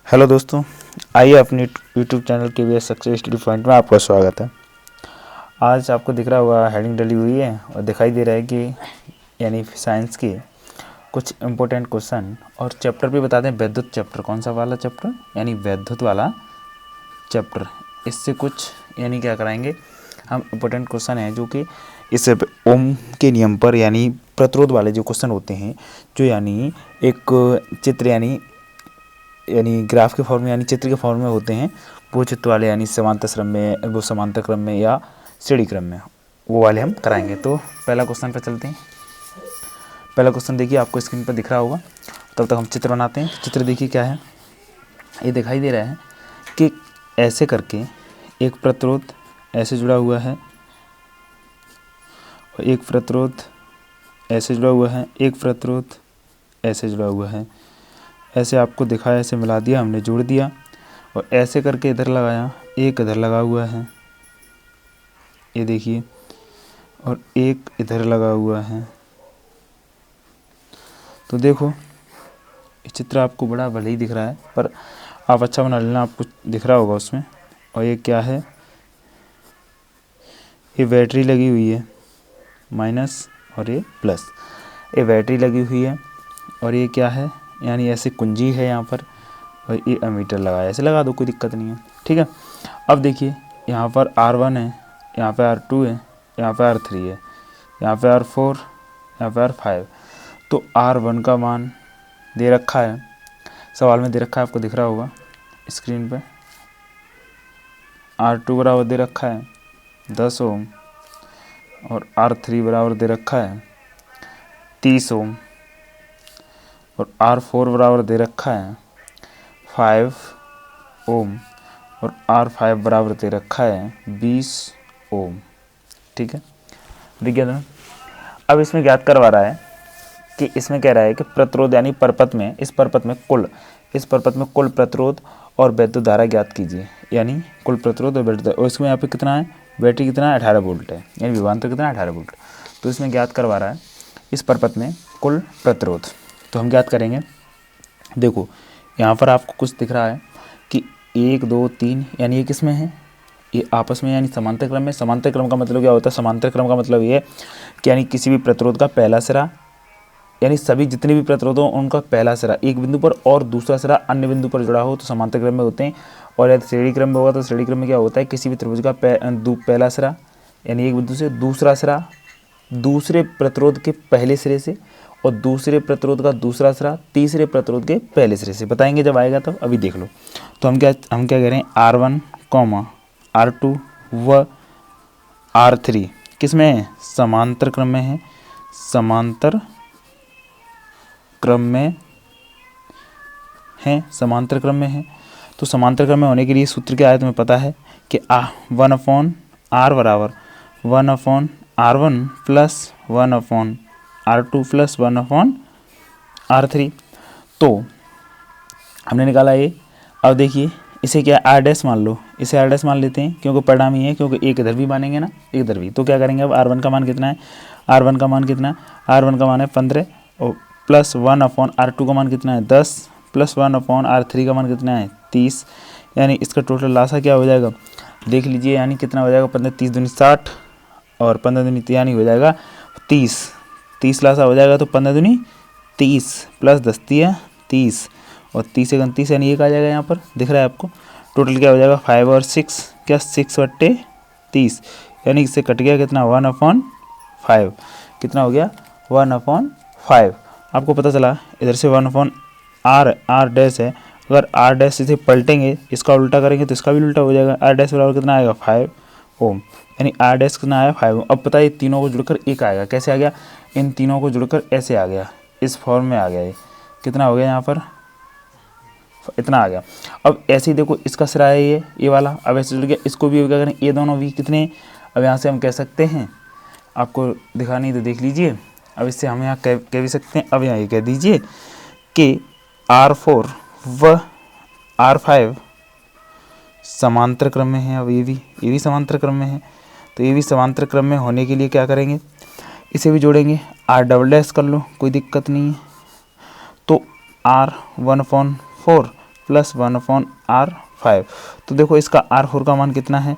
Hello दोस्तों, आइए अपने यूट्यूब चैनल के वी सक्सेस स्टडी पॉइंट में आपका स्वागत है। आज आपको दिख रहा हुआ हेडिंग डली हुई है और दिखाई दे रहा है कि यानी साइंस के कुछ इम्पोर्टेंट क्वेश्चन और चैप्टर भी बता दें। वैद्युत चैप्टर कौन सा वाला चैप्टर, यानी वैद्युत वाला चैप्टर। इससे कुछ यानी क्या कराएंगे हम, इम्पोर्टेंट क्वेश्चन है जो कि इस ओम के नियम पर यानी प्रतिरोध वाले जो क्वेश्चन होते हैं, जो यानी एक चित्र यानी ग्राफ के फॉर्म में यानी चित्र के फॉर्म में होते हैं, वो चित्र वाले यानी समांतर क्रम में, वो समांतर क्रम में या श्रेणी क्रम में, वो वाले हम कराएंगे। तो पहला क्वेश्चन पर चलते हैं। पहला क्वेश्चन देखिए, आपको स्क्रीन पर दिख रहा होगा। तब तक हम चित्र बनाते हैं। चित्र देखिए क्या है, ये दिखाई दे रहा है कि ऐसे करके एक प्रतिरोध ऐसे जुड़ा हुआ है और एक प्रतिरोध ऐसे जुड़ा हुआ है, एक प्रतिरोध ऐसे जुड़ा हुआ है। ऐसे आपको दिखाया, ऐसे मिला दिया हमने, जोड़ दिया और ऐसे करके इधर लगाया, एक इधर लगा हुआ है, ये देखिए, और एक इधर लगा हुआ है। तो देखो ये चित्र आपको बड़ा भले ही दिख रहा है, पर आप अच्छा बना लेना, आपको दिख रहा होगा उसमें। और ये क्या है, ये बैटरी लगी हुई है माइनस और ये प्लस, ये बैटरी लगी हुई है। और ये क्या है, यानी ऐसे कुंजी है यहाँ पर, और ये एमीटर लगाया, ऐसे लगा दो, कोई दिक्कत नहीं है, ठीक है। अब देखिए यहाँ पर R1 है, यहाँ पे R2 है, यहाँ पे R3 है, यहाँ पे R4, यहाँ पे R5। तो R1 का मान दे रखा है, सवाल में दे रखा है, आपको दिख रहा होगा स्क्रीन पे। R2 बराबर दे रखा है 10 ओम और R3 बराबर दे रखा है 30 ओम और R4 बराबर दे रखा है 5 ओम और R5 बराबर दे रखा है 20 ओम, ठीक है। देखिए ना, अब इसमें ज्ञात करवा रहा है कि इसमें कह रहा है कि प्रतिरोध यानी परपथ में, इस परपथ में कुल प्रतिरोध और वैद्युत धारा ज्ञात कीजिए। यानी कुल प्रतिरोध और वैद्युत धारा, और इसमें यहाँ पे कितना है, बैटरी कितना है 18 वोल्ट है, यानी विभवांतर कितना है 18 वोल्ट। तो इसमें ज्ञात करवा रहा है इस परपथ में कुल प्रतिरोध। तो हम ज्ञात करेंगे। देखो यहाँ पर आपको कुछ दिख रहा है कि 1 2 3, यानी ये किसमें है, ये आपस में यानी समांतर क्रम में। समांतर क्रम का मतलब क्या होता है, समांतर क्रम का मतलब ये है कि यानी किसी भी प्रतिरोध का पहला सिरा, यानी सभी जितने भी प्रतिरोध हो उनका पहला सिरा एक बिंदु पर और दूसरा सिरा अन्य बिंदु पर जुड़ा हो तो समांतर क्रम में होते हैं। और यदि श्रेणी क्रम में होगा तो श्रेणी क्रम में क्या होता है, किसी भी त्रिभुज का पहला सिरा यानी एक बिंदु से दूसरा सिरा दूसरे प्रतिरोध के पहले सिरे से, और दूसरे प्रतिरोध का दूसरा सिरा तीसरे प्रतिरोध के पहले सिरे से। बताएंगे जब आएगा तब, अभी देख लो। तो हम क्या कह रहे हैं, R1, R2 व R3 किस में है, समांतर क्रम में है, समांतर क्रम में है, समांतर क्रम में है। तो समांतर क्रम में होने के लिए सूत्र क्या है तुम्हें पता है कि 1/R बराबर 1/R1 plus 1/R2 plus 1/R3। तो हमने निकाला ये। अब देखिए इसे क्या R डैश मान लो, इसे R डैश मान लेते हैं क्योंकि परिणाम ही है, क्योंकि एक इधर भी मानेंगे ना, एक इधर भी। तो क्या करेंगे, अब R1 का मान कितना है, R1 का मान कितना है, R1 का मान है 15 और प्लस 1/R2 का मान कितना है 10 प्लस 1/R3 का मान कितना है 30। यानी इसका टोटल लासा क्या हो जाएगा, देख लीजिए, यानी कितना हो जाएगा, 15 30 दूनी 60 और 15 दूनी यानी हो जाएगा 30 लासा हो जाएगा। तो 15 दूनी 30 प्लस 10 दिया 30 और 30 से 29 यानी एक आ जाएगा, यहाँ पर दिख रहा है आपको। टोटल क्या हो जाएगा 5 और 6 क्या 6/30, यानी इससे कट गया कितना 1/5, कितना हो गया 1/5। आपको पता चला इधर से 1/R डैश है, अगर R डैश इसे पलटेंगे, इसका उल्टा करेंगे तो इसका भी उल्टा हो जाएगा। R डैश बराबर कितना आएगा 5 ओम, यानी R डैश कितना आया 5 ओम। अब पता है तीनों को जुड़कर एक आएगा, कैसे आ गया, इन तीनों को जुड़कर ऐसे आ गया, इस फॉर्म में आ गया। ये कितना हो गया, यहाँ पर इतना आ गया। अब ऐसे ही देखो इसका सिरा है ये वाला, अब ऐसे जुड़ गया, इसको भी क्या करें, ये दोनों भी कितने, अब यहाँ से हम कह सकते हैं, आपको दिखा नहीं तो देख लीजिए। अब इससे हम यहाँ कह भी सकते हैं, अब यहाँ ये कह दीजिए कि R4 व R5 समांतर क्रम में है। अब ये भी समांतर क्रम में है, तो ये भी समांतर क्रम में होने के लिए क्या करेंगे, इसे भी जोड़ेंगे, R डबल डैश कर लो, कोई दिक्कत नहीं है। तो R 1/4 प्लस 1/R5। तो देखो इसका R4 का मान कितना है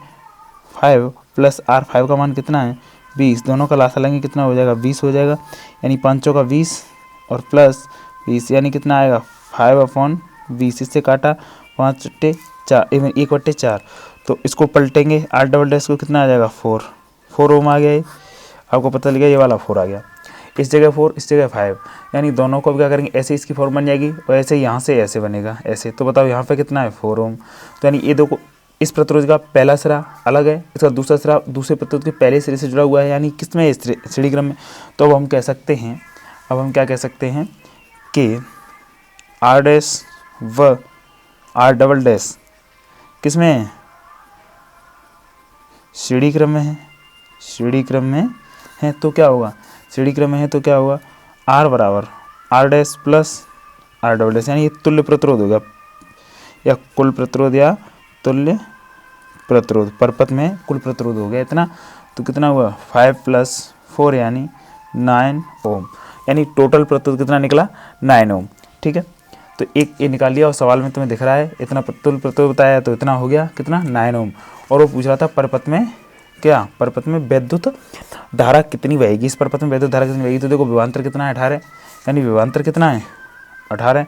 5 प्लस R5 का मान कितना है 20, दोनों का लासा लेंगे कितना हो जाएगा 20 हो जाएगा, यानी 5 का 20 और प्लस 20 यानी कितना आएगा 5/20। इससे काटा 1/4, तो इसको पलटेंगे R डबल डैश को कितना आ जाएगा 4 ओम आ गया। ये आपको पता लग गया, ये वाला 4 आ गया, इस जगह 4 इस जगह 5, यानी दोनों को क्या करेंगे ऐसे इसकी फॉर्म बन जाएगी और ऐसे यहाँ से ऐसे बनेगा ऐसे। तो बताओ यहाँ पे कितना है 4 ओम। तो यानी ये देखो इस प्रतिरोध का पहला सिरा अलग है, इसका दूसरा सिरा दूसरे प्रतिरोध के पहले सिरे से जुड़ा हुआ है, यानी किस में श्रेणी क्रम में। तो अब हम कह सकते हैं, अब हम क्या कह सकते हैं कि R डैश व R डबल डैश किस में है श्रेणी क्रम में है, श्रेणी क्रम में है। तो क्या होगा श्रेणी क्रम में है तो क्या होगा R बराबर R dash plus R double dash, यानी ये तुल्य प्रतिरोध होगा या कुल प्रतिरोध या तुल्य प्रतिरोध, परपथ में कुल प्रतिरोध हो गया इतना। तो कितना हुआ 5 + 4 यानी 9 ओम, यानी टोटल प्रतिरोध कितना निकला 9 ओम। ठीक है, तो एक ये निकाल लिया और सवाल में तुम्हें दिख रहा है इतना तुल्य प्रतिरोध बताया, तो इतना हो गया कितना 9 ओम। और वो पूछ रहा था परपथ में क्या, परपथ में वैद्युत धारा कितनी बहेगी, इस परपथ में वैद्युत धारा कितनी बहेगी। तो देखो विभवांतर कितना है 18, यानी विभवांतर कितना है 18,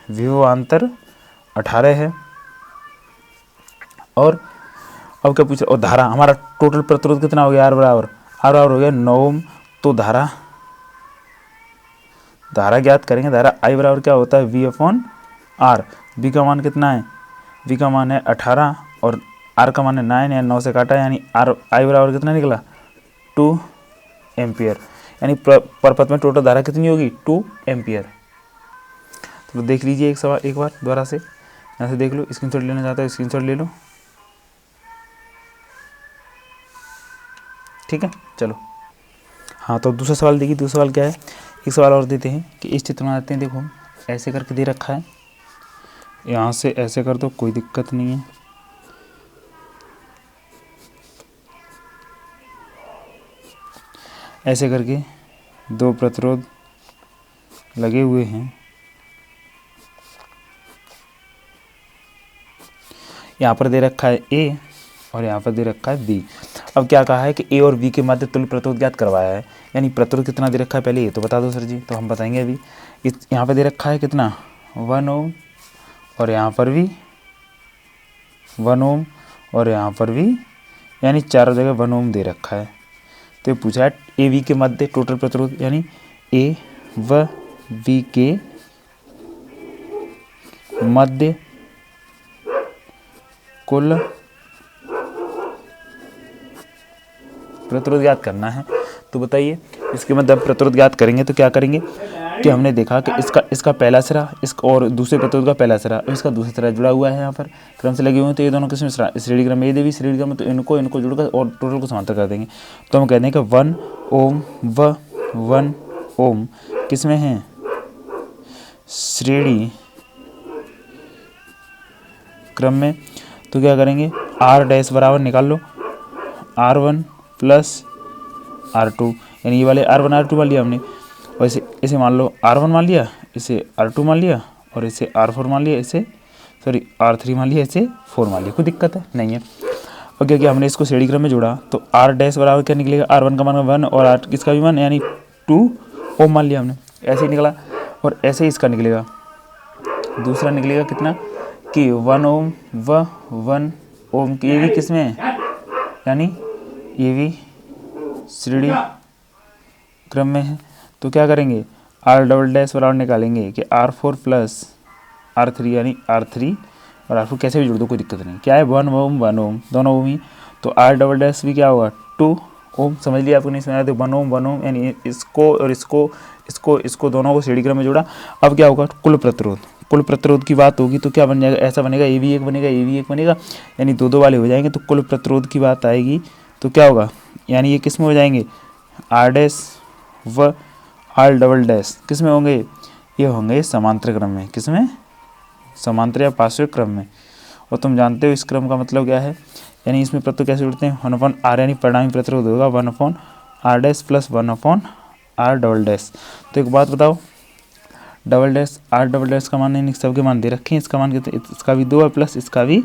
विभवांतर 18 है। और अब क्या पूछ रहा, और धारा हमारा टोटल प्रतिरोध कितना हो गया R बराबर हो गया 9 ओम। तो धारा ज्ञात करेंगे, धारा I बराबर क्या होता है V/R। V का मान कितना है, V का मान है 18 और R का मान है 9, या 9 से काटा, यानी I बराबर कितना निकला 2 एम्पियर, यानी परपथ में टोटल धारा कितनी होगी 2 एम्पियर। तो देख लीजिए एक सवाल एक बार दोबारा से, यहाँ से देख लो, स्क्रीनशॉट लेना चाहता है स्क्रीनशॉट ले लो। ठीक है चलो, हाँ तो दूसरा सवाल देखिए, दूसरा सवाल क्या है, एक सवाल और देते हैं कि इस चित्र में आते हैं। देखो ऐसे करके दे रखा है, यहाँ से ऐसे कर दो कोई दिक्कत नहीं है। ऐसे करके दो प्रतिरोध लगे हुए हैं, यहाँ पर दे रखा है A और यहाँ पर दे रखा है B। अब क्या कहा है कि A और B के मध्य तुल्य प्रतिरोध ज्ञात करवाया है, यानी प्रतिरोध कितना दे रखा है पहले ये तो बता दो सर जी। तो हम बताएंगे अभी, यहाँ पर दे रखा है कितना 1 ओम और यहाँ पर भी 1 ओम और यहाँ पर भी, यानी चारों जगह 1 ओम दे रखा है। तो पूछा है A B के मध्य टोटल प्रतिरोध, यानी A व B के मध्य कुल प्रतिरोध ज्ञात करना है। तो बताइए इसके मध्य प्रतिरोध ज्ञात करेंगे तो क्या करेंगे कि हमने देखा कि इसका पहला सिरा इसका और दूसरे प्रतिरोध का पहला सिरा और इसका दूसरा सिरा जुड़ा हुआ है, यहाँ पर क्रम से लगे हुए हैं। तो ये दोनों किसमें श्रेणी क्रम में, ये देवी श्रेणी क्रम में, तो इनको जुड़कर और टोटल को समांतर कर देंगे। तो हम कहते हैं कि 1 ओम व 1 ओम किसमें है श्रेणी क्रम में। तो क्या करेंगे R डैश बराबर निकाल लो R1 + R2, यानी ये वाले R1 R2 मान लिया हमने, और इसे मान लो R1 मान लिया, इसे R2 मान लिया और इसे R4 मान लिया, इसे R3 मान लिया, इसे 4 मान लिया, कोई दिक्कत है नहीं है। और क्या किया हमने इसको श्रेणी क्रम में जोड़ा, तो R डैश बराबर क्या निकलेगा R1 का मान 1 और R इसका भी 1, यानी 2 ओम मान लिया हमने, ऐसे ही निकला। और ऐसे ही इसका निकलेगा, दूसरा निकलेगा कितना कि 1 ओम व 1 ओम, ये भी किसमें है, यानी ये भी श्रेणी क्रम में है। तो क्या करेंगे R डबल डैश बराबर निकालेंगे कि R4 + R3, यानी R3 और R4 कैसे भी जुड़ दो कोई दिक्कत नहीं, क्या है 1 ओम 1 ओम दोनों ओम ही। तो R डबल डैश भी क्या होगा 2 ओम, समझ लिया आपको नहीं समझ आया तो 1 ओम, यानी इसको और इसको दोनों को श्रेणी क्रम में जोड़ा। अब क्या होगा कुल प्रतिरोध की बात होगी, तो क्या बन जाएगा, ऐसा बनेगा A भी 1 बनेगा, A भी 1 बनेगा, यानी दो वाले हो जाएंगे। तो कुल प्रतिरोध की बात आएगी तो क्या होगा, यानी ये किस में हो जाएंगे R डैश व R डबल डैश किस में होंगे, ये होंगे समांतर क्रम में, किस में समांतर या पार्श्विक क्रम में। और तुम जानते हो इस क्रम का मतलब क्या है, यानी इसमें प्रतिरोध कैसे जुड़ते हैं 1/R, यानी परिणामी प्रतिरोध होगा 1/R dash + 1/R double dash. तो एक बात बताओ, double dash R double dash का मान नहीं, सबके मान दे रखे हैं। इसका मान कितना, इसका भी 2 है प्लस इसका भी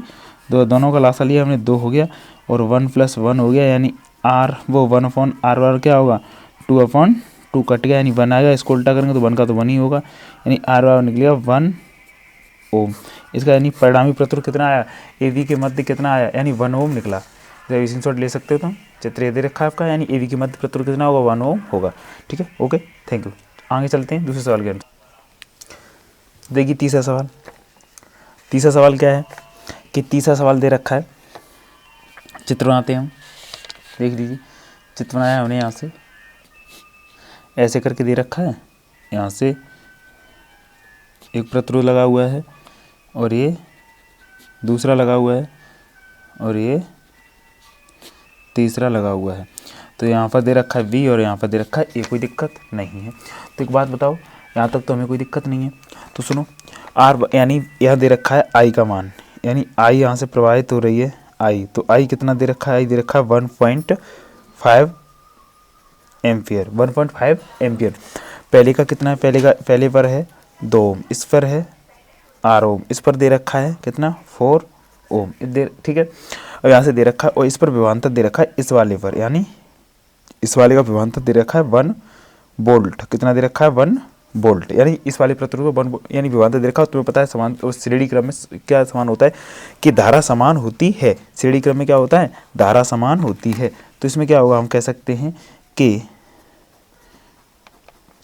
2, दोनों का लासा लिया हमने 2 हो गया और 1 + 1 हो गया, यानी आर वो 1/r बार क्या होगा 2/2 कट गया, यानी 1 आएगा। इसको उल्टा करेंगे तो 1 का तो 1 ही होगा, यानी आर बार निकलेगा 1 ओम। इसका यानी परिणामी प्रतिरोध कितना आया, ए वी के मध्य कितना आया, यानी 1 ओम निकला। जब स्क्रीनशॉट ले सकते हो तुम, चित्र ये दे रखा है आपका, यानी ए वी के मध्य प्रतिरोध कितना होगा 1 ओम होगा। ठीक है, ओके, थैंक यू। आगे चलते हैं दूसरे सवाल के अंदर। देखिए तीसरा सवाल, तीसरा सवाल क्या है कि तीसरा सवाल दे रखा है, चित्र बनाते हैं हम। देख लीजिए चित्र बनाया हमने, यहाँ से ऐसे करके दे रखा है, यहाँ से एक प्रतिरोध लगा हुआ है और ये दूसरा लगा हुआ है और ये तीसरा लगा हुआ है। तो यहाँ पर दे रखा है V और यहाँ पर दे रखा है A, कोई दिक्कत नहीं है। तो एक बात बताओ, यहाँ तक तो हमें कोई दिक्कत नहीं है। तो सुनो R यानी यह दे रखा है I का मान, यानी I यहाँ से प्रवाहित हो रही है I, तो I कितना दे रखा है, I दे रखा है 1.5 एम्पियर, 1.5 एम्पियर। पहले का कितना है, पहले पर है 2 ओम, इस पर है 8 ओम, इस पर दे रखा है कितना 4 ओम, ठीक है। और यहाँ से दे रखा है और इस पर विभवांतर दे रखा है इस वाले पर, यानी इस वाले का विभवांतर दे रखा है 1 वोल्ट। कितना दे रखा है 1 वोल्ट, यानी इस वाले प्रतिरोध को 1 यानी विभवांतर दे रखा है। तुम्हें पता है समान श्रेणी क्रम में क्या समान होता है कि धारा समान होती है। श्रेणी क्रम में क्या होता है, धारा समान होती है। तो इसमें क्या होगा, हम कह सकते हैं कि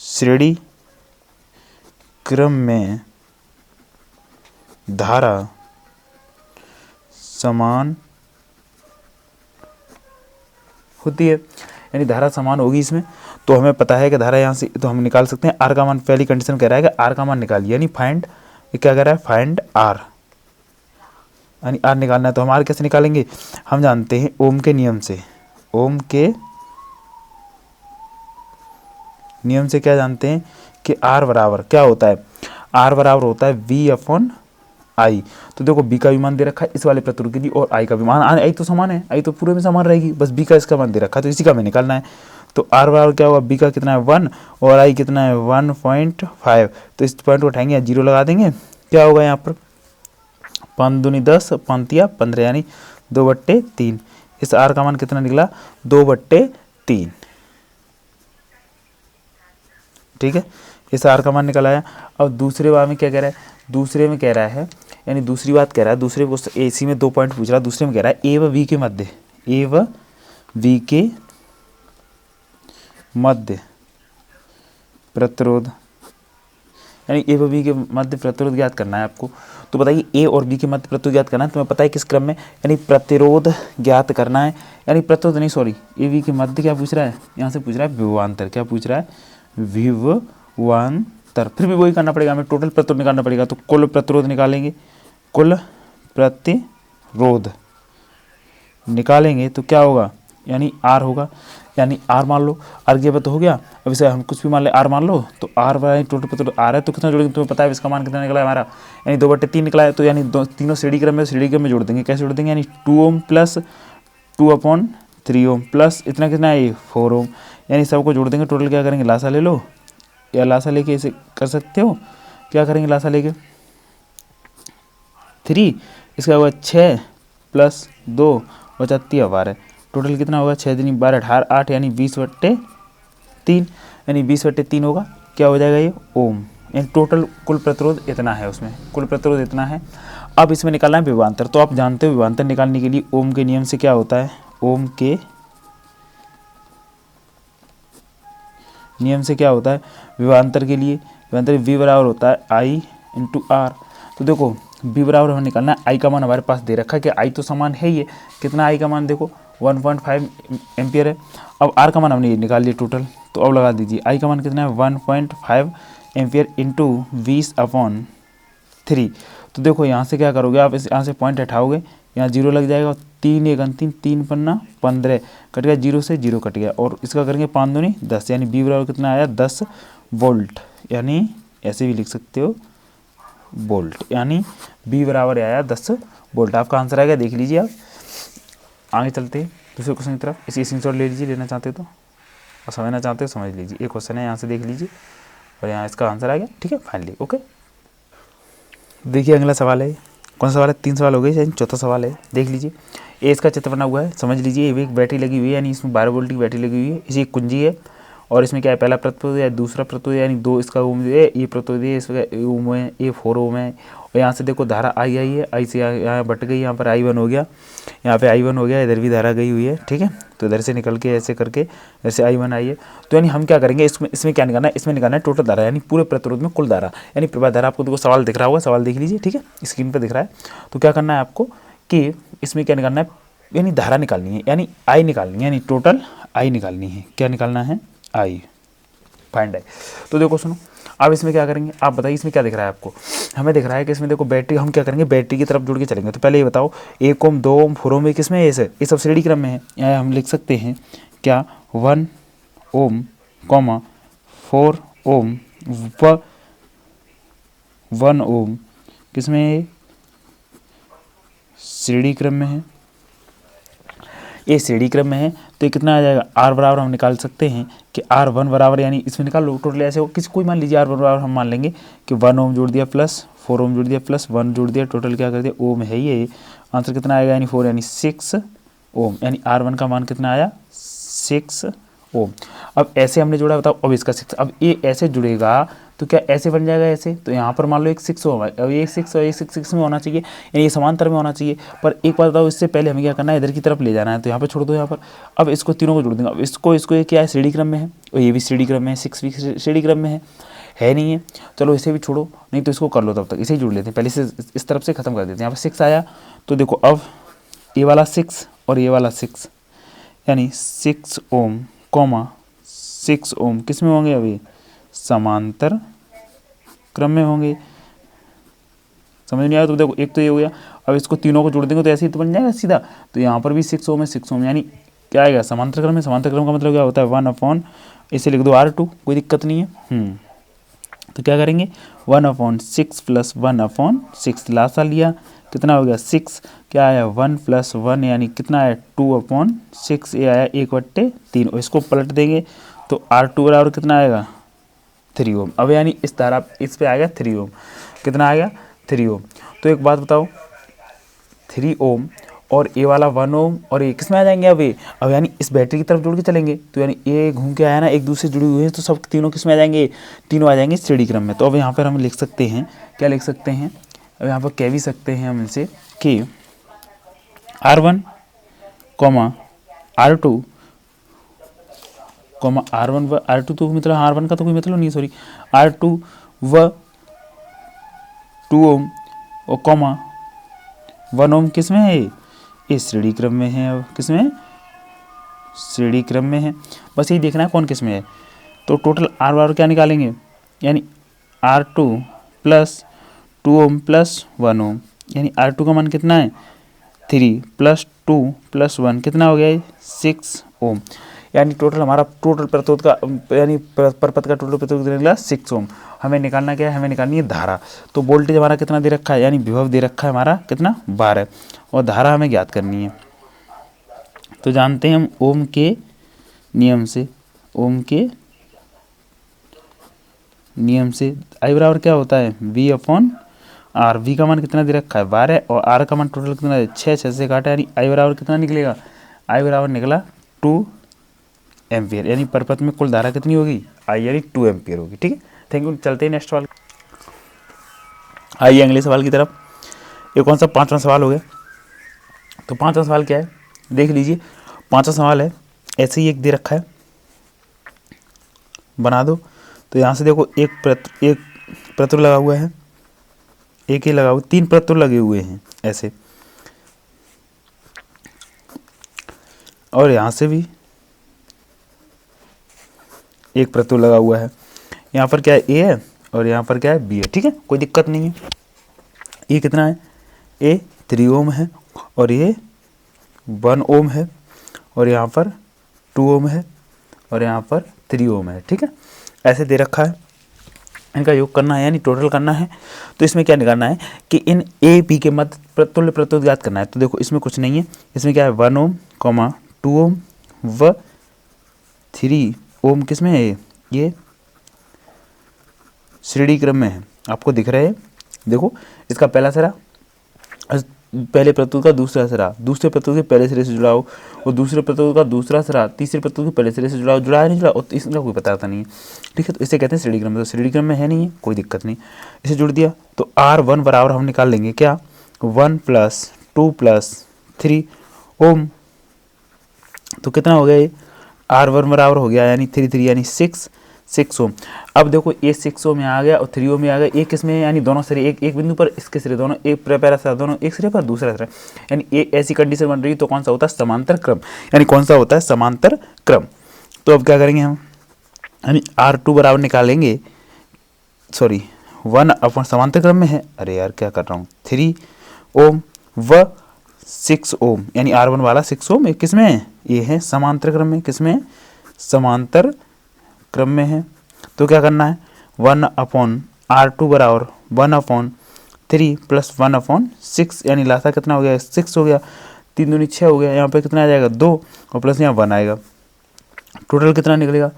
श्रेणी क्रम में धारा समान होती है, यानी धारा समान होगी इसमें। तो हमें पता है कि धारा यहाँ से तो हम निकाल सकते हैं आर का मान। पहली कंडीशन कह रहा है कि आर का मान निकालिए, यानी फाइंड, ये क्या कह रहा है फाइंड आर, यानी आर निकालना है। तो हम आर कैसे निकालेंगे, हम जानते हैं ओम के नियम से, ओम के नियम से क्या जानते हैं कि आर बराबर क्या होता है, आर बराबर होता है V/I। तो देखो बी का भी मान दे रखा है इस वाले प्रतिरोध के लिए और आई का भी मान, आई तो समान है, आई तो पूरे में समान रहेगी, बस बी का इसका मान दे रखा है, तो इसी का हमें निकालना है। तो आर बराबर क्या होगा, बी का कितना है 1 और आई कितना है 1.5। तो इस पॉइंट को उठाएंगे, 0 लगा देंगे, क्या होगा यहाँ पर 5 दूनी 10, 5 या 15, यानी 2/3। इस आर का मान कितना निकला 2/3। ठीक है, इस आर का मान निकल आया। अब दूसरे बार में क्या कह रहा है, दूसरे में कह रहा है, यानी दूसरी बात कह रहा है, दूसरे को एसी में 2 पॉइंट पूछ रहा है, दूसरे में कह रहा है ए व बी के मध्य, ए व बी के मध्य प्रतिरोध, यानी ए व बी के मध्य प्रतिरोध ज्ञात करना है आपको। तो बताइए ए और बी के मध्य प्रतिरोध ज्ञात करना है, तुम्हें पता है किस क्रम में, यानी प्रतिरोध ज्ञात करना है, यानी प्रतिरोध नहीं सॉरी, ए बी के मध्य क्या पूछ रहा है, यहाँ से पूछ रहा है विभवांतर, क्या पूछ रहा है विभवांतर। फिर भी वही करना पड़ेगा, हमें टोटल प्रतिरोध निकालना पड़ेगा। तो कुल प्रतिरोध निकालेंगे, कुल प्रतिरोध निकालेंगे तो क्या होगा, यानी आर होगा, यानी आर मान लो, आर के तो हो गया। अब इसे हम कुछ भी मान ले, आर मान लो, तो आर बाय टोटल प्रतिरोध आर है, तो कितना जोड़ेंगे तुम्हें पता है, इसका मान कितना निकला है हमारा, यानी 2/3 निकला है। तो यानी तीनों श्रेणी क्रम में जोड़ देंगे, कैसे जोड़ देंगे, यानी 2 ओम प्लस 2/3 ओम प्लस इतना कितना है ये 4 ओम, यानी सबको जोड़ देंगे। टोटल क्या करेंगे, लासा ले लो, या लासा लेके इसे कर सकते हो, क्या करेंगे लासा लेके 3, इसका होगा 6 + 2 और 4 12, टोटल कितना होगा 6 दूनी 12 18 8, यानी 20/3, यानी 20/3 होगा, क्या हो जाएगा ये ओम। यानी टोटल कुल प्रतिरोध इतना है, उसमें कुल प्रतिरोध इतना है। अब इसमें निकालना है विभवांतर। तो आप जानते हो विभवांतर निकालने के लिए ओम के नियम से क्या होता है, ओम के नियम से क्या होता है विभवांतर के लिए, विभवांतर V बराबर होता है I × R। तो देखो V बराबर हमें निकालना है, I का मान हमारे पास दे रखा है कि I तो समान है, ये कितना I का मान देखो 1.5 एम्पियर है। अब R का मान हमने ये निकाल लिया टोटल, तो अब लगा दीजिए I का मान कितना है 1.5 एम्पियर × 20/3। तो देखो यहाँ से क्या करोगे आप, यहाँ से पॉइंट हटाओगे, यहाँ 0 लग जाएगा, 3 × 3 3 पन्ना 15 कट गया, 0 से 0 कट गया, और इसका करेंगे 5 दूनी 10, यानी बी बराबर कितना आया 10 वोल्ट, यानी ऐसे भी लिख सकते हो वोल्ट, यानी बी बराबर आया 10 वोल्ट। आपका आंसर आएगा, देख लीजिए आप। आगे चलते हैं दूसरे क्वेश्चन की तरफ। इसी स्क्रीनशॉट ले लीजिए, लेना चाहते हो तो, और समझना चाहते हो समझ लीजिए। एक क्वेश्चन है यहाँ से देख लीजिए, और यहाँ इसका आंसर आ गया। ठीक है, फाइनली ओके। देखिए अगला सवाल है, कौन सा सवाल है, 3 सवाल हो गए, चौथा सवाल है, देख लीजिए। ए इसका चित्र बना हुआ है, समझ लीजिए। ये एक बैटरी लगी हुई है, यानी इसमें 12 वोल्ट की बैटरी लगी हुई है, इसी एक कुंजी है, और इसमें क्या है, पहला प्रत्युत या दूसरा प्रत्युत, यानी 2 इसका ओम है, ये प्रत्युत है, इसका ओम है, ये 4 ओम है। और यहाँ से देखो धारा आई है, आई से यहाँ बट गई, यहाँ पर I1 हो गया, यहाँ पे I1 हो गया, इधर भी धारा गई हुई है। ठीक है, तो इधर से निकल के ऐसे करके इधर से I1 आई है। तो यानी हम क्या करेंगे, इसमें क्या निकालना है, इसमें निकालना है टोटल धारा, यानी पूरे प्रतिरोध में कुल धारा, यानी प्रवाह धारा। आपको देखो सवाल दिख रहा होगा, सवाल देख लीजिए। ठीक है, स्क्रीन पर दिख रहा है। तो क्या करना है आपको कि इसमें क्या निकालना है, यानी धारा निकालनी है, यानी I निकालनी है, यानी टोटल I निकालनी है। क्या निकालना है, I, फाइंड आई। तो देखो सुनो, अब इसमें क्या करेंगे, आप बताइए इसमें क्या दिख रहा है आपको। हमें दिख रहा है कि इसमें देखो बैटरी, हम क्या करेंगे, बैटरी की तरफ जुड़ के चलेंगे। तो पहले ये बताओ, 1 ओम 2 ओम 4 ओम ये किसमें है, ये सब श्रेणी क्रम में है। यहाँ हम लिख सकते हैं क्या, 1 ओम 4 ओम व 1 ओम किसमें है, श्रेणी क्रम में है। ये श्रेणी क्रम में है, तो ये कितना आ जाएगा, R बराबर हम निकाल सकते हैं कि R1 बराबर, यानी इसमें निकाल लो टोटल, ऐसे हो किसी कोई मान लीजिए R1 बराबर, हम मान लेंगे कि 1 ओम जोड़ दिया प्लस 4 ओम जोड़ दिया प्लस 1 जोड़ दिया, टोटल क्या कर दिया, ओम है ये। आंसर कितना आएगा, यानी 4 यानी 6 ओम, यानी R1 का मान कितना आया, 6 ओम। अब ऐसे हमने जोड़ा, बताओ अब इसका 6, अब ये ऐसे जुड़ेगा तो क्या ऐसे बन जाएगा ऐसे, तो यहाँ पर मान लो एक 6 ओम है, अब ये 6 और ये 6 में होना चाहिए, यानी ये समांतर में होना चाहिए। पर एक बात बताओ, इससे पहले हमें क्या करना है, इधर की तरफ ले जाना है, तो यहाँ पे छोड़ दो यहाँ पर। अब इसको तीनों को जोड़ देंगे, अब इसको ये क्या है, श्रेणी क्रम में है, और ये भी श्रेणी क्रम में है, 6 भी श्रेणी क्रम में है नहीं है। चलो इसे भी छोड़ो, नहीं तो इसको कर लो, तब तक इसे ही जोड़ लेते हैं, पहले से इस तरफ से खत्म कर देते हैं। यहाँ पर 6 आया, तो देखो अब ये वाला 6 और ये वाला 6, यानी 6 ओम 6 ओम किस में होंगे, अभी समांतर क्रम में होंगे। समझ नहीं आया तो देखो, एक तो ये हो गया, अब इसको तीनों को जोड़ देंगे तो ऐसे ही तो बन जाएगा सीधा। तो यहाँ पर भी 6 ओम है, 6 ओम, यानी क्या आएगा, समांतर क्रम में। समांतर क्रम का मतलब क्या होता है, 1/, इसे लिख दो R2, कोई दिक्कत नहीं है। तो क्या करेंगे, 1/6 प्लस 1/6 लासा लिया, कितना हो गया 6, क्या आया 1 + 1 यानी कितना आया 2/6, ये आया 1/3, और इसको पलट देंगे तो R2 बराबर कितना आएगा 3 ओम। अब यानी इस धारा इस पे आएगा 3 ओम, कितना आएगा 3 ओम। तो एक बात बताओ, 3 ओम और ये वाला 1 ओम और ये किस में आ जाएंगे, अब यानी इस बैटरी की तरफ जोड़ के चलेंगे, तो यानी ये घूम के आया ना, एक दूसरे से जुड़े हुए हैं, तो सब तीनों किस में आ जाएंगे, तीनों आ जाएंगे श्रेणी क्रम में। तो अब यहाँ पर हम लिख सकते हैं, क्या लिख सकते हैं, अब यहाँ पर कह भी सकते हैं हम इनसे कि R1, R2, R1 व R2, तो मतलब R1 का तो कोई मतलब नहीं, सॉरी, R2 व 2 ओम और 1 ओम किस में है, ये श्रेणी क्रम में है। अब किस में, श्रेणी क्रम में है, बस यही देखना है कौन किस में है। तो टोटल R बराबर क्या निकालेंगे, यानी R2 + 2 ओम + 1 ओम, यानी R2 का मान कितना है 3 + 2 + 1 कितना हो गया 6 ओम, यानी टोटल हमारा टोटल प्रतिरोध का, यानी परपथ का टोटल प्रतिरोध निकला 6 ओम। हमें निकालना क्या है, हमें निकालनी है धारा। तो वोल्टेज हमारा कितना दे रखा है, यानी विभव दे रखा है हमारा कितना 12, और धारा हमें ज्ञात करनी है। तो जानते हैं हम ओम के नियम से, ओम के नियम से I बराबर क्या होता है V/R। V का मान कितना दे रखा है 12, और R का मान टोटल कितना है 6, 6 से काटा, यानी I बराबर कितना निकलेगा, I बराबर निकला 2 एम्पियर, यानी परपथ में कुल धारा कितनी होगी I, यानी 2 एम्पियर होगी। ठीक है, थैंक यू। चलते हैं नेक्स्ट सवाल, आइए अगले सवाल की तरफ। ये कौन सा 5वां सवाल हो गया। तो 5वां सवाल क्या है, देख लीजिए। 5वां सवाल है, ऐसे ही एक दे रखा है, बना दो। तो यहाँ से देखो एक प्रतिरोध लगा हुआ है, एक ही लगा हुआ, 3 प्रतिरोध लगे हुए हैं ऐसे, और यहाँ से भी एक प्रतिरोध लगा हुआ है। यहाँ पर क्या है A है, और यहाँ पर क्या है B है। ठीक है, कोई दिक्कत नहीं है। ये कितना है, A 3 ओम है, और ये 1 ओम है, और यहाँ पर 2 ओम है, और यहाँ पर 3 ओम है। ठीक है, ऐसे दे रखा है, इनका योग करना है, यानी टोटल करना है। तो इसमें क्या निकालना है कि इन A B के मध्य तुल्य प्रतिरोध ज्ञात करना है। तो देखो इसमें कुछ नहीं है, इसमें क्या है 1 ओम, 2 ओम व 3 ओम किस में है, ये श्रेणी क्रम में है, आपको दिख रहे हैं। देखो इसका पहला सिरा पहले प्रस्तुत का दूसरा सिरा दूसरे प्रस्तुत के पहले सिरे से जुड़ा हो, और दूसरे प्रस्तुत का दूसरा सिरा तीसरे प्रस्तुत के पहले सिरे से जुड़ा हो, जुड़ा है नहीं जुड़ा, और इसका कोई पता नहीं है। ठीक है, तो इसे कहते हैं श्रेणी क्रम। तो श्रेणी क्रम में है नहीं है, कोई दिक्कत नहीं, इसे जुड़ दिया। तो R1 बराबर हम निकाल लेंगे क्या, 1 + 2 + 3 ओम। तो कितना हो गया ये, R1 बराबर हो गया यानी 3 3 यानी 6 ओम। अब देखो ये 6 ओम में आ गया और 3 ओम में आ गया, एक किसमें यानी दोनों सिरे एक बिंदु पर, इसके सिरे दोनों एक पहला सिरा दोनों एक सिरे पर, दूसरा सिरा, यानी एक ऐसी कंडीशन बन रही है। तो कौन सा होता है, समांतर क्रम, यानी कौन सा होता है, समांतर क्रम। तो अब क्या करेंगे हम, यानी R2 बराबर निकालेंगे, सॉरी 1 अपन समांतर क्रम में है, अरे यार क्या कर रहा हूँ, 3 ओम व 6 ओम, यानी R1 वाला 6 ओम किसमें है, ये है समांतर क्रम में, किसमें, समांतर क्रम में है। तो क्या करना है, 1/R2 बराबर 1/3 + 1/6, यानी लासा कितना हो गया, 6 हो गया, 3 दूनी 6 हो गया, यहाँ पे कितना आ जाएगा 2 और प्लस यहाँ 1 आएगा। टोटल कितना निकलेगा,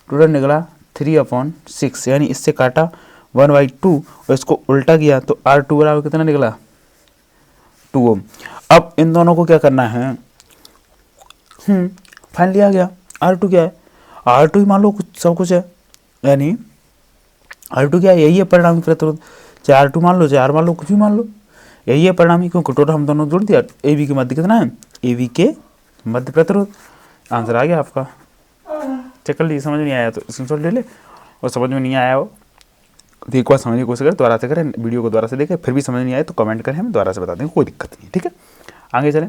टोटल निकला 3/6, यानी इससे काटा 1/2 और इसको उल्टा किया तो R2 बराबर कितना निकला, 2 ओम। अब इन दोनों को क्या करना है, फाइनली आ गया। R2 क्या है, R2 ही मान लो कुछ सब कुछ है, यानी R2 क्या है, यही है परिणामी प्रतिरोध, चाहे R2 मान लो चाहे R मान लो, कुछ भी मान लो, यही है परिणामी, क्योंकि टोटल हम दोनों जोड़ दिया। AB के मध्य कितना है, AB के मध्य प्रतिरोध, आंसर आ गया आपका। चेक कर लीजिए, समझ नहीं आया तो स्क्रीनशॉट ले ले, और समझ में नहीं आया हो तो एक बार समझने की कोशिश करें, दोबारा से करें, वीडियो को दोबारा से देखें, फिर भी समझ नहीं आए तो कमेंट करें, हम दोबारा से बता देंगे, कोई दिक्कत नहीं है। ठीक है, आगे चलें।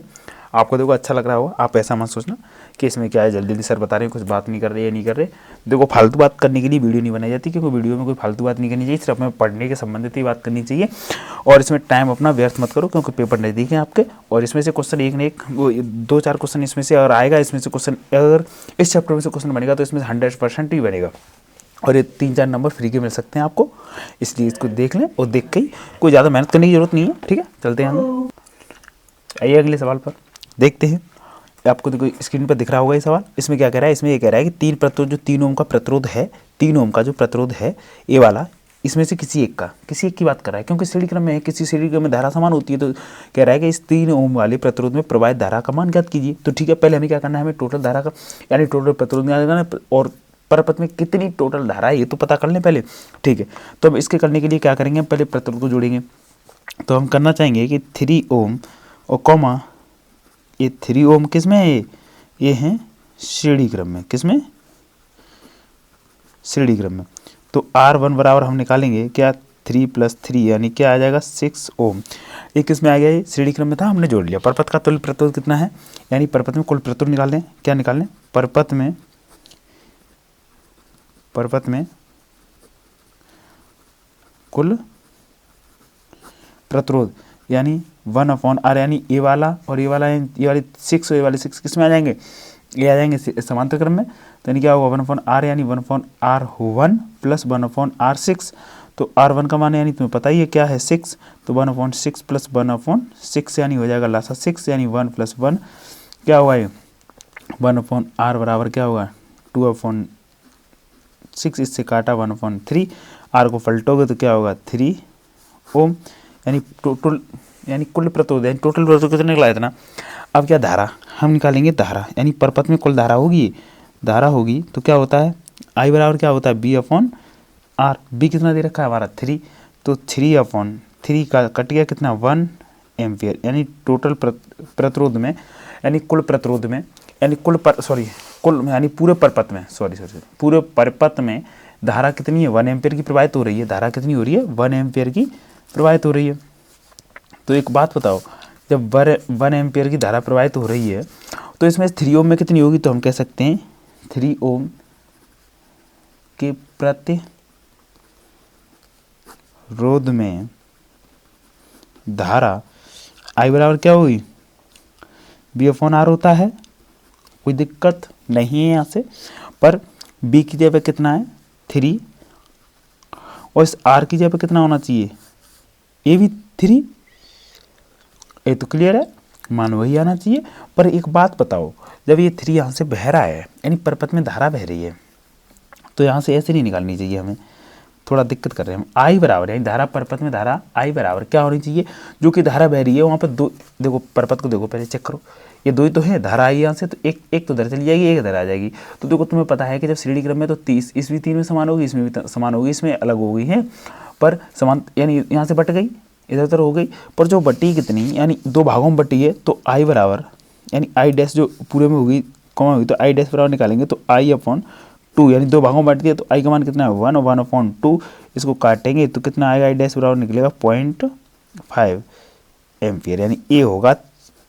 आपको देखो अच्छा लग रहा होगा, आप ऐसा मत सोचना कि इसमें क्या है, जल्दी जल्दी सर बता रहे हैं, कुछ बात नहीं कर रहे, ये नहीं कर रहे। देखो फालतू बात करने के लिए वीडियो नहीं बनाई जाती, क्योंकि वीडियो में कोई फालतू बात नहीं करनी चाहिए, सिर्फ हमें पढ़ने के संबंधित ही बात करनी चाहिए। और इसमें टाइम अपना व्यर्थ मत करो, क्योंकि पेपर नज़दीक है आपके, और इसमें से क्वेश्चन एक न एक, वो 2-4 क्वेश्चन इसमें से अगर आएगा, इसमें से क्वेश्चन अगर इस चैप्टर में से क्वेश्चन बनेगा तो इसमें 100% ही बनेगा, और ये 3-4 नंबर फ्री के मिल सकते हैं आपको, इसलिए इसको देख लें, और देख के ही कोई ज़्यादा मेहनत करने की जरूरत नहीं है। ठीक है, चलते हैं हम, आइए अगले सवाल पर देखते हैं। आपको देखो स्क्रीन पर दिख रहा होगा ये सवाल, इसमें क्या कह रहा है, इसमें ये कह रहा है कि 3 प्रतिरोध, जो 3 ओम का प्रतिरोध है, 3 ओम का जो प्रतिरोध है ये वाला, इसमें से किसी एक की बात कर रहा है, क्योंकि श्रेणी क्रम में है, किसी श्रेणी क्रम में धारा समान होती है, तो कह रहा है कि इस 3 ओम वाले प्रतिरोध में प्रवाहित धारा का मान ज्ञात कीजिए। तो ठीक है, पहले हमें क्या करना है, हमें टोटल धारा का, यानी टोटल प्रतिरोध ज्ञात करना है, और परपथ में कितनी टोटल धारा है ये तो पता कर लें पहले। ठीक है, तो अब इसके करने के लिए क्या करेंगे, पहले प्रतिरोध को जोड़ेंगे। तो हम करना चाहेंगे कि 3 ओम और कॉमा ये 3 ओम किस में है, ये है श्रेणी क्रम में, किस में, श्रेणी क्रम में। तो R1 बराबर हम निकालेंगे क्या, 3 + 3 यानी क्या आ जाएगा, 6 ओम। ये किस में आ गया, ये श्रेणी क्रम में था, हमने जोड़ लिया। परपथ का तुल्य प्रतिरोध कितना है, यानी परपथ में कुल प्रतिरोध निकाल लें, क्या निकाल लें, परपथ में कुल प्रतिरोध, यानी 1/R, यानी ये वाला और ये वाला, ये वाली 6 और ये वाले 6 किस में आ जाएंगे, ये आ जाएंगे समांतर क्रम में। तो यानी क्या होगा, 1/R, यानी 1/R1 + 1/R6। तो R1 का मान यानी तुम्हें पता ही है क्या है, 6, तो 1/6 + 1/6 यानी हो जाएगा लासा 6, यानी 1 + 1 क्या होगा, ये 1/R बराबर क्या होगा, 2/6, इससे काटा 1/3, R को पलटोगे तो क्या होगा, 3 ओम, यानी टोटल, यानी कुल प्रतिरोध, यानी टोटल प्रतिरोध कितना निकला इतना। अब क्या, धारा हम निकालेंगे, धारा यानी परपथ में कुल धारा होगी, धारा होगी तो क्या होता है, I बराबर क्या होता है, B/R। B कितना दे रखा है हमारा, 3, तो 3/3 का कट गया कितना, 1 एम्पियर, यानी टोटल प्रतिरोध में, यानी कुल प्रतिरोध में, यानी कुल यानी पूरे परपथ में, पूरे परपथ में धारा कितनी है, 1 एम्पियर की प्रवाहित हो रही है। धारा कितनी हो रही है, 1 एम्पियर की प्रवाहित हो रही है। तो एक बात बताओ, जब 1 एम्पियर की धारा प्रवाहित हो रही है तो इसमें 3 ओम में कितनी होगी, तो हम कह सकते हैं 3 ओम के प्रतिरोध में धारा I बराबर क्या होगी, B/R होता है, कोई दिक्कत नहीं है यहाँ से। पर B की जगह कितना है, 3, और इस R की जगह कितना होना चाहिए, ये भी 3, ये तो क्लियर है, मान वही आना चाहिए। पर एक बात बताओ, जब ये 3 यहाँ से बह रहा है, यानी परपथ में धारा बह रही है, तो यहाँ से ऐसे नहीं निकालनी चाहिए हमें, थोड़ा दिक्कत कर रहे हैं हम। आई बराबर यानी धारा परपथ में धारा आई बराबर क्या होनी चाहिए, जो कि धारा बह रही है वहाँ पर दो, देखो परपथ को देखो पहले चेक करो, ये दो ही तो है, धारा आई यहाँ से तो एक एक तो इधर चली जाएगी, एक इधर आ जाएगी। तो देखो तुम्हें पता है कि जब श्रेणी क्रम में तो 30 इसमें 3 में समान होगी, इसमें भी समान होगी, इसमें अलग हो गई है पर समान, यानी यहाँ से बट गई इधर उधर हो गई, पर जो बटी कितनी यानी दो भागों में बटी है, तो आई बराबर यानी आई डैश जो पूरे में होगी कॉमा होगी, तो आई डैश बराबर निकालेंगे तो आई अपॉन 2, यानी दो भागों में बांट दिया तो आई का मान कितना है 1 और 1/2, इसको काटेंगे तो कितना आएगा, आई डैश बराबर निकलेगा 0.5 एम्पियर, यानी ए होगा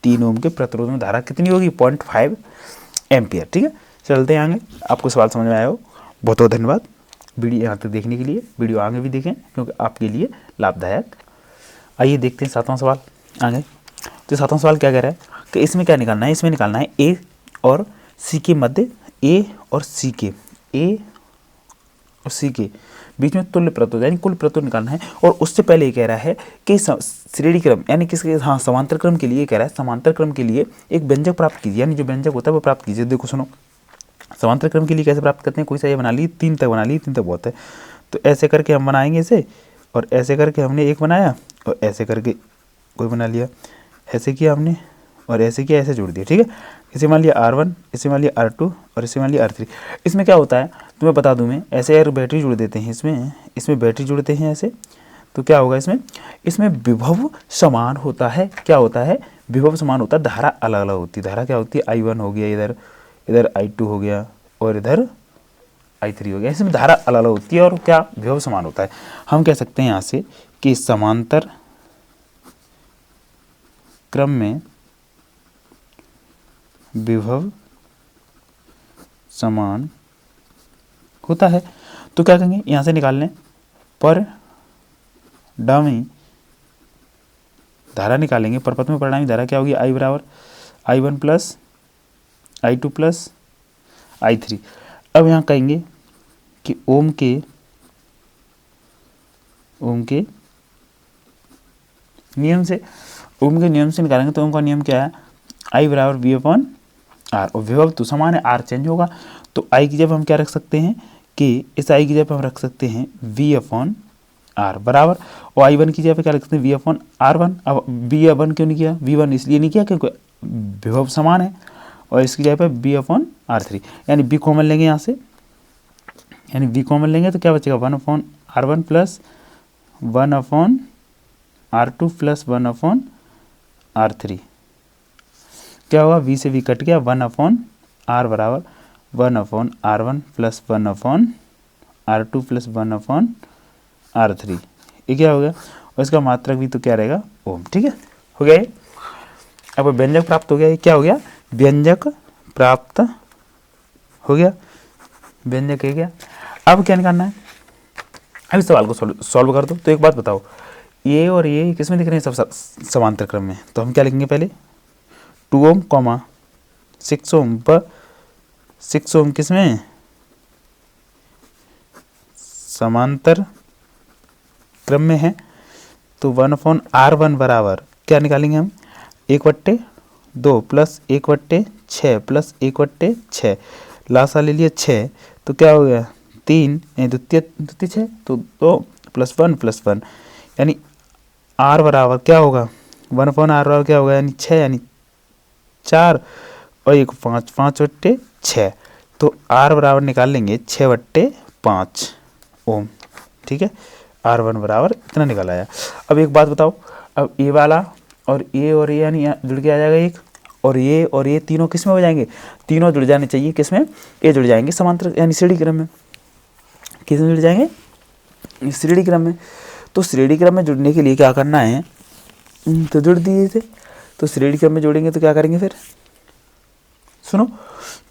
3 ओम के प्रतिरोध में धारा कितनी होगी 0.5 एम्पियर। ठीक है, चलते हैं आगे। आपको सवाल समझ में आया हो, बहुत बहुत धन्यवाद वीडियो यहाँ तक देखने के लिए। वीडियो आगे भी देखें क्योंकि आपके लिए लाभदायक। आइए देखते हैं 7वां सवाल आगे। तो 7वां सवाल क्या कह रहा है कि इसमें क्या निकालना है, इसमें निकालना है ए और सी के मध्य, ए और सी के, ए और सी के बीच में तुल्य प्रतिरोध यानी कुल प्रतिरोध निकालना है। और उससे पहले ये कह रहा है कि श्रेणी क्रम यानी किसके, हाँ समांतर क्रम के लिए कह रहा है, समांतर क्रम के लिए एक व्यंजक प्राप्त कीजिए, यानी जो व्यंजक होता है वो प्राप्त कीजिए। देखो सुनो, समांतर क्रम के लिए कैसे प्राप्त करते हैं, कोई सा ये बना ली, 3 तक बना ली, 3 तक बहुत है, तो ऐसे करके हम बनाएंगे इसे, और ऐसे करके हमने एक बनाया, और ऐसे करके कोई बना लिया, ऐसे किया हमने, और ऐसे किया, ऐसे जोड़ दिया। ठीक है, इसे मान लिया R1, इसे मान लिया R2 और इसे मान लिया R3। इसमें क्या होता है तुम्हें बता दूं मैं, ऐसे यार बैटरी जोड़ देते हैं इसमें बैटरी जोड़ते हैं ऐसे, तो क्या होगा इसमें विभव समान होता है। क्या होता है, विभव समान होता है, धारा अलग अलग होती है। धारा क्या होती है, I1 हो गया, इधर I2 हो गया और इधर I3 हो गया, इसमें धारा अलग अलग होती है और क्या विभव समान होता है। हम कह सकते हैं यहाँ से कि समांतर क्रम में विभव समान होता है। तो क्या करेंगे, यहाँ से निकाल लें, परिणामी धारा निकालेंगे। परपथ में परिणामी धारा क्या होगी, I बराबर I1 plus I2 plus I3। अब यहाँ कहेंगे कि ओम के नियम से निकालेंगे, तो ओम का नियम क्या है, I बराबर V/R, और विभव तो समान है, R चेंज होगा, तो I की जगह हम क्या रख सकते हैं कि इस I की जगह हम रख सकते हैं V/R बराबर, और I1 की जगह क्या रख सकते हैं V/R1। अब V/1 क्यों नहीं किया, V1 इसलिए नहीं किया क्योंकि विभव समान है, और इसकी जगह पे V/R3, यानी V कॉमन लेंगे यहाँ से, यानी V कॉमन लेंगे तो क्या बचेगा 1/R1 plus 1/R2 plus 1/R3। क्या होगा, V से V कट गया, 1/R बराबर 1/R1 plus 1/R2 plus 1/R3। ये क्या हो गया, और इसका मात्रक भी तो क्या रहेगा ओम। ठीक है, हो गया ये। अब व्यंजक प्राप्त हो गया, ये क्या हो गया, व्यंजक प्राप्त हो गया, व्यंजक है गया। अब क्या निकालना है, अब इस सवाल को सॉल्व कर दो। तो एक बात बताओ, ये और ये किस में दिख रहे हैं, सब समांतर क्रम में, तो हम क्या लिखेंगे पहले 2 ओम 6 ओम, 6 ओम किस में, समांतर क्रम में है, तो 1/R1 बराबर क्या निकालेंगे हम 1/2 प्लस 1/6 प्लस 1/6, लासा ले लिया 6, तो क्या हो गया 3, द्वितीय 6, तो 2 प्लस 1 यानी R बराबर क्या होगा 1/R बराबर क्या होगा, यानी 6, यानी 4 और 1 5, 5/6, तो R बराबर निकाल लेंगे 6/5 ओम। ठीक है, R1 बराबर इतना निकल आया। अब एक बात बताओ, अब ये वाला और ये यानी यहाँ जुड़ के आ जाएगा एक, और ये तीनों किस में हो जाएंगे, तीनों जुड़ जाने चाहिए किस में, ये जुड़ जाएंगे समांतर यानी श्रेणी क्रम में। किस में जुड़ जाएंगे, श्रेणी क्रम में। तो श्रेणी क्रम में जुड़ने के लिए क्या करना है, तो जुड़ दिए थे, तो श्रेणी क्रम में जोड़ेंगे तो क्या करेंगे फिर, सुनो,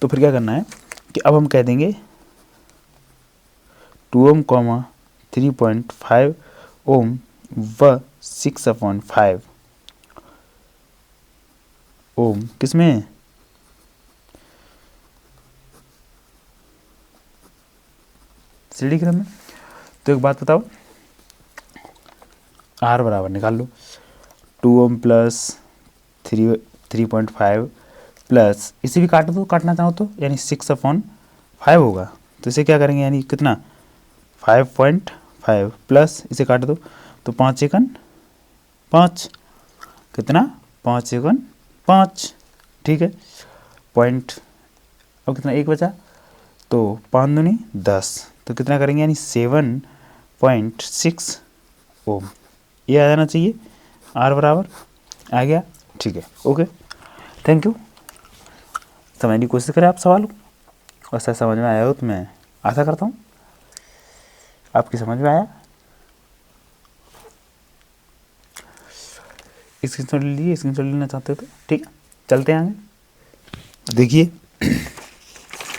तो फिर क्या करना है कि अब हम कह देंगे 2 ओम 3.5 ओम व 6/5 ओम किस में, श्रेणी क्रम में। तो एक बात बताओ, R बराबर निकाल लो 2 ओम प्लस 3.5 प्लस, इसे भी काट दो, काटना चाहो तो, यानी 6/5 होगा, तो इसे क्या करेंगे, यानी कितना 5 प्लस इसे काट दो तो 5 एकन 5, कितना 5 एकन 5, ठीक है। पॉइंट अब कितना एक बचा तो 5 दूनी 10, तो कितना करेंगे यानी 7.6 ओम, ये आ जाना चाहिए। आर बराबर आ गया, ठीक है, ओके, थैंक यू। समझने की कोशिश करें आप सवाल, और सर समझ में आया हो तो मैं आशा करता हूँ आपकी समझ में आया। स्क्रीनशॉट ले लीजिए, स्क्रीनशॉट लेना चाहते हो तो ठीक है, चलते हैं आगे। देखिए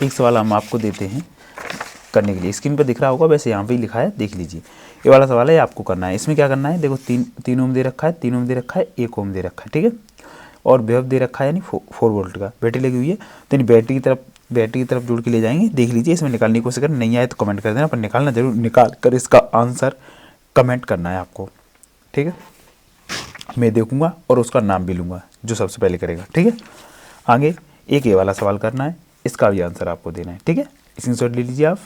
एक सवाल हम आपको देते हैं करने के लिए, स्क्रीन पर दिख रहा होगा, वैसे यहाँ पे ही लिखा है, देख लीजिए। ये वाला सवाल है, आपको करना है। इसमें क्या करना है, देखो 3 ओम दे रखा है, 3 ओम दे रखा है, 1 ओम दे रखा है, ठीक है, और विभव दे रखा है यानी 4 वोल्ट का, बैटरी लगी हुई है। तो बैटरी की तरफ जोड़ के ले जाएंगे। देख लीजिए, इसमें निकालने की कोशिश करें, नहीं आए तो कमेंट कर देना, पर निकालना जरूर, निकाल कर इसका आंसर कमेंट करना है आपको, ठीक है। मैं देखूंगा और उसका नाम भी लूँगा जो सबसे पहले करेगा, ठीक है। आगे एक ये वाला सवाल करना है, इसका भी आंसर आपको देना है, ठीक है। स्क्रीनशॉट ले लीजिए आप,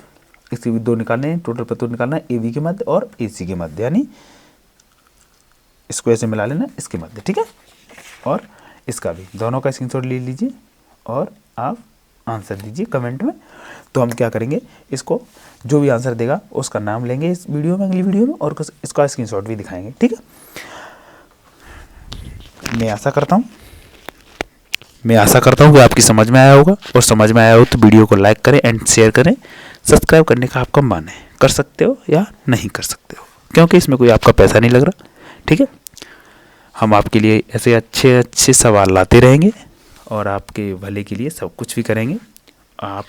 इसके भी 2 निकालने हैं, टोटल प्रतुर निकालना है, ए बी के मध्य और ए सी के मध्य, यानी इसको ऐसे मिला लेना इसके मध्य, ठीक है। और इसका भी, दोनों का स्क्रीनशॉट ले लीजिए और आप आंसर दीजिए कमेंट में। तो हम क्या करेंगे, इसको जो भी आंसर देगा उसका नाम लेंगे इस वीडियो में, अगली वीडियो में, और इसका स्क्रीनशॉट भी दिखाएंगे, ठीक है। मैं आशा करता हूँ कि आपकी समझ में आया होगा, और समझ में आया हो तो वीडियो को लाइक करें एंड शेयर करें। सब्सक्राइब करने का आपका मन है, कर सकते हो या नहीं कर सकते हो, क्योंकि इसमें कोई आपका पैसा नहीं लग रहा, ठीक है। हम आपके लिए ऐसे अच्छे अच्छे सवाल लाते रहेंगे और आपके भले के लिए सब कुछ भी करेंगे। आप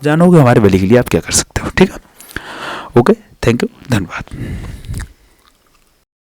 जानोगे हमारे भले के लिए आप क्या कर सकते हो, ठीक है। ओके, थैंक यू, धन्यवाद।